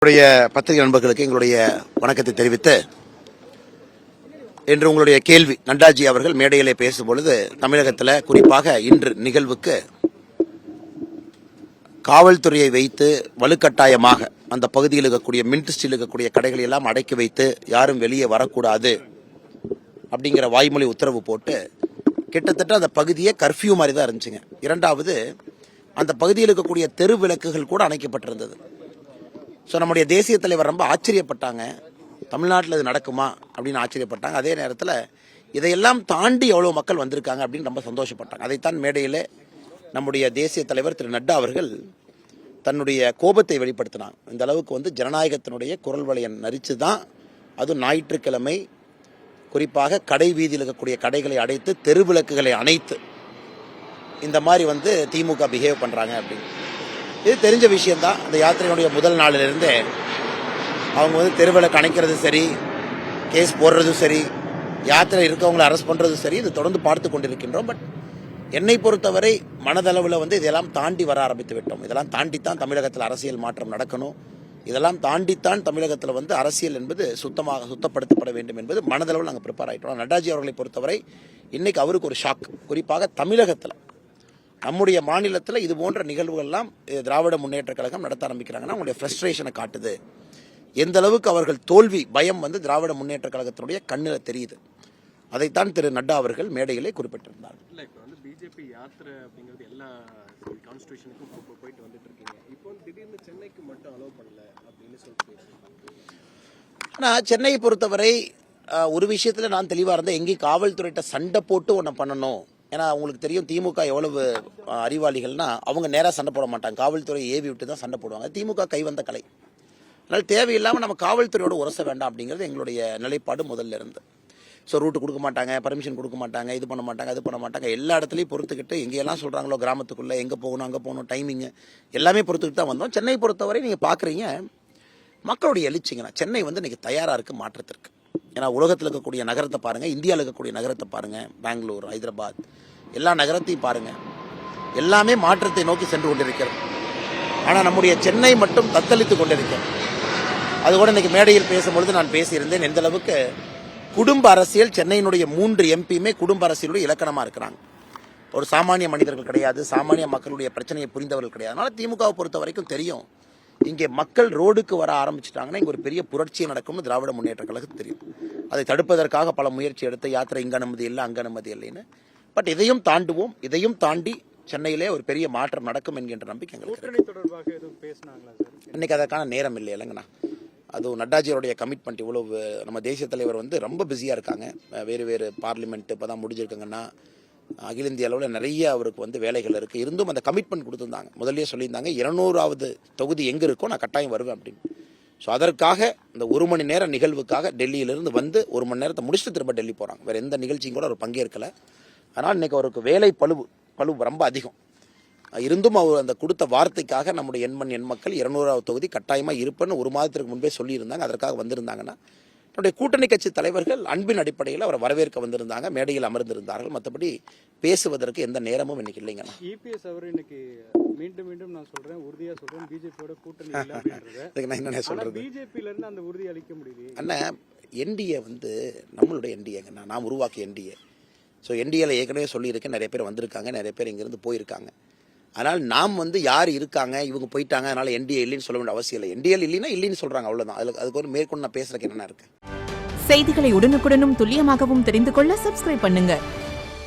உங்களுடைய பத்திரிகை நண்பர்களுக்கு எங்களுடைய வணக்கத்தை தெரிவித்து என்று உங்களுடைய கேள்வி நட்டாஜி அவர்கள் மேடையிலே பேசும்பொழுது தமிழகத்தில் குறிப்பாக இன்று நிகழ்வுக்கு காவல்துறையை வைத்து வலுக்கட்டாயமாக அந்த பகுதியில் இருக்கக்கூடிய மின்ட்ஸ்டில் இருக்கக்கூடிய கடைகளை எல்லாம் அடக்கி வைத்து யாரும் வெளியே வரக்கூடாது அப்படிங்கிற வாய்மொழி உத்தரவு போட்டு கிட்டத்தட்ட அந்த பகுதியை கர்ஃபியூ மாதிரி தான் இருந்துச்சுங்க. இரண்டாவது, அந்த பகுதியில் இருக்கக்கூடிய தெரு விளக்குகள் கூட அணைக்கப்பட்டிருந்தது. ஸோ நம்முடைய தேசிய தலைவர் ரொம்ப ஆச்சரியப்பட்டாங்க, தமிழ்நாட்டில் இது நடக்குமா அப்படின்னு ஆச்சரியப்பட்டாங்க. அதே நேரத்தில் இதையெல்லாம் தாண்டி எவ்வளோ மக்கள் வந்திருக்காங்க அப்படின்னு ரொம்ப சந்தோஷப்பட்டாங்க. அதைத்தான் மேடையில் நம்முடைய தேசிய தலைவர் திரு நட்டா அவர்கள் தன்னுடைய கோபத்தை வெளிப்படுத்தினாங்க. இந்த அளவுக்கு ஜனநாயகத்தினுடைய குரல் வளையம் நரிச்சு தான், அதுவும் ஞாயிற்றுக்கிழமை குறிப்பாக கடை வீதியில் இருக்கக்கூடிய கடைகளை அடைத்து தெருவிளக்குகளை அணைத்து இந்த மாதிரி திமுக பிஹேவ் பண்ணுறாங்க அப்படின்னு. இது தெரிஞ்ச விஷயம்தான். அந்த யாத்திரையினுடைய முதல் நாளிலிருந்தே அவங்க தெருவிளக்கு அணைக்கிறது சரி, கேஸ் போடுறதும் சரி, யாத்திரை இருக்கவங்களை அரெஸ்ட் பண்ணுறதும் சரி, இது தொடர்ந்து பார்த்து கொண்டிருக்கின்றோம். பட் என்னை பொறுத்தவரை மனதளவில் இதெல்லாம் தாண்டி வர ஆரம்பித்து விட்டோம். இதெல்லாம் தாண்டித்தான் தமிழகத்தில் அரசியல் மாற்றம் நடக்கணும். இதெல்லாம் தாண்டித்தான் தமிழகத்தில் அரசியல் என்பது சுத்தப்படுத்தப்பட வேண்டும் என்பது மனதளவில் நாங்கள் ப்ரிப்பேர் ஆகிட்டோம். நட்டாஜி அவர்களை பொறுத்தவரை இன்னைக்கு அவருக்கு ஒரு ஷாக். குறிப்பாக தமிழகத்தில், நம்முடைய மாநிலத்தில் இது போன்ற நிகழ்வுகள்லாம் திராவிட முன்னேற்ற கழகம் நடத்த ஆரம்பிக்கிறாங்கன்னா அவங்களுடைய ஃப்ரஸ்ட்ரேஷனை காட்டுது. எந்த அளவுக்கு அவர்கள் தோல்வி பயம் திராவிட முன்னேற்ற கழகத்தினுடைய கண்ணில் தெரியுது. அதைத்தான் திரு நட்டா அவர்கள் மேடையிலே குறிப்பிட்டிருந்தார். பிஜேபி யாத்திரை அப்படிங்கிறது எல்லா கான்ஸ்டிடியூஷனுக்கும் போயிட்டு வந்துட்டு இருக்கீங்க. இப்போ திடீர்னு சென்னைக்கு மட்டும் அலோவ் பண்ணல அப்படின்னு சொல்லிட்டு, ஆனால் சென்னையை பொறுத்தவரை ஒரு விஷயத்தில் நான் தெளிவாக இருந்தேன். எங்கேயும் காவல்துறையிட்ட சண்டை போட்டு ஒன்று பண்ணணும். ஏன்னா அவங்களுக்கு தெரியும் திமுக எவ்வளவு அறிவாளிகள்னா, அவங்க நேராக சண்டை போட மாட்டாங்க, காவல்துறை ஏவி விட்டு தான் சண்டை போடுவாங்க. திமுக கைவந்த கலை. அதனால் தேவையில்லாமல் நம்ம காவல்துறையோட உரச வேண்டாம் அப்படிங்கிறது எங்களுடைய நிலைப்பாடு முதல்ல இருந்து. ஸோ ரூட்டு கொடுக்க மாட்டாங்க, பர்மிஷன் கொடுக்க மாட்டாங்க, இது பண்ண மாட்டாங்க, அது பண்ண மாட்டாங்க. எல்லா இடத்துலையும் பொறுத்துக்கிட்டு எங்கெல்லாம் சொல்கிறாங்களோ கிராமத்துக்குள்ளே எங்கே போகணும், அங்கே போகணும், டைமிங்கு எல்லாமே பொறுத்துக்கிட்டு தான் வந்தோம். சென்னை பொறுத்தவரை நீங்கள் பார்க்குறீங்க, மக்களுடைய எழுச்சிங்கண்ணா சென்னை இன்னைக்கு தயாராக இருக்குது மாற்றத்திற்கு. ஏன்னா உலகத்தில் இருக்கக்கூடிய நகரத்தை பாருங்கள், இந்தியாவில் இருக்கக்கூடிய நகரத்தை பாருங்கள், பெங்களூர், ஹைதராபாத், எல்லா நகரத்தையும் பாருங்கள், எல்லாமே மாற்றத்தை நோக்கி சென்று கொண்டிருக்கிறது. ஆனால் நம்முடைய சென்னை மட்டும் தத்தளித்து கொண்டிருக்கிறது. அது கூட இன்றைக்கி மேடையில் பேசும்பொழுது நான் பேசியிருந்தேன், எந்த அளவுக்கு குடும்ப அரசியல் சென்னையினுடைய 3 எம்பியுமே குடும்ப அரசியலுடைய இலக்கணமாக இருக்கிறாங்க. ஒரு சாமானிய மனிதர்கள் கிடையாது, சாமானிய மக்களுடைய பிரச்சனையை புரிந்தவர்கள் கிடையாது. அதனால் திமுகவை பொறுத்த வரைக்கும் தெரியும், இங்கே மக்கள் ரோடுக்கு வர ஆரம்பிச்சிட்டாங்கன்னா இங்கே ஒரு பெரிய புரட்சி நடக்கும்னு திராவிட முன்னேற்ற கழகம் தெரியும். அதை தடுப்பதற்காக பல முயற்சி எடுத்த யாத்திரை இங்கே அனுமதி இல்லை, அங்கே அனுமதி இல்லைன்னு. பட் இதையும் தாண்டுவோம், இதையும் தாண்டி சென்னையிலே ஒரு பெரிய மாற்றம் நடக்கும் என்கின்ற நம்பிக்கை எங்களுக்கு. இன்னைக்கு அதற்கான நேரம் இல்லை இல்லைங்கண்ணா. அதுவும் நட்டாஜியோடைய கமிட்மெண்ட் இவ்வளவு, நம்ம தேசிய தலைவர் ரொம்ப பிஸியாக இருக்காங்க. வேறு பார்லிமெண்ட் இப்போ தான் முடிஞ்சிருக்காங்கன்னா, அகில இந்திய அளவில் நிறைய அவருக்கு வேலைகள் இருக்குது. இருந்தும் அந்த கமிட்மெண்ட் கொடுத்துருந்தாங்க. முதல்ல சொல்லியிருந்தாங்க 200வது தொகுதி எங்கே இருக்கோ நான் கட்டாயம் வருவேன் அப்படின்னு. ஸோ அதற்காக இந்த 1 மணி நேர நிகழ்வுக்காக டெல்லியிலிருந்து 1 மணி நேரத்தை முடிச்சுட்டு திரும்ப டெல்லி போகிறாங்க. வேறு எந்த நிகழ்ச்சியும் கூட அவர் பங்கேற்கலை. அதனால் இன்றைக்கி அவருக்கு வேலை பளு ரொம்ப அதிகம். இருந்தும் அவர் அந்த கொடுத்த வார்த்தைக்காக நம்முடைய எண் மக்கள் 200வது தொகுதி கட்டாயமாக இருப்பேன்னு 1 மாதத்திற்கு முன்பே சொல்லியிருந்தாங்க. அதற்காக வந்திருந்தாங்கன்னா நம்முடைய கூட்டணி கட்சி தலைவர்கள் அன்பின் அடிப்படையில் அவரை வரவேற்க வந்திருந்தாங்க, மேடையில் அமர்ந்திருந்தார்கள். மற்றபடி பேசுவதற்கு எந்த நேரமும் இன்னைக்கு இல்லைங்கண்ணா. இபிஎஸ் அவர் இன்னைக்கு மீண்டும் நான் சொல்றேன், உறுதியாக சொல்றேன், பிஜேபியோட கூட்டணி இல்லை அப்படின்றத நான் என்ன சொல்றது, பிஜேபியில இருந்து அந்த உறுதி அளிக்க முடியுது. அண்ணா, என்டிஏ நம்மளுடைய என்டிஏங்கண்ணா, நாம் உருவாக்கிய என்டிஏ. ஸோ என்டிஏல ஏற்கனவே சொல்லியிருக்கேன், நிறைய பேர் வந்திருக்காங்க, நிறைய பேர் இங்கிருந்து போயிருக்காங்க. அதனால் நாம் யார் இருக்காங்க, இவங்க போயிட்டாங்க, அதனால் என்டிஏ இல்லைன்னு சொல்ல வேண்டிய அவசியம் இல்லை. என்டிஏ இல்லைன்னா இல்லைன்னு சொல்கிறாங்க, அவ்வளோதான். அதுக்கு ஒரு மேற்கொண்டு நான் பேசுறதுக்கு என்ன இருக்கு. செய்திகளை உடனுக்குடனும் துல்லியமாகவும் தெரிந்து கொள்ள சப்ஸ்கிரைப் பண்ணுங்க.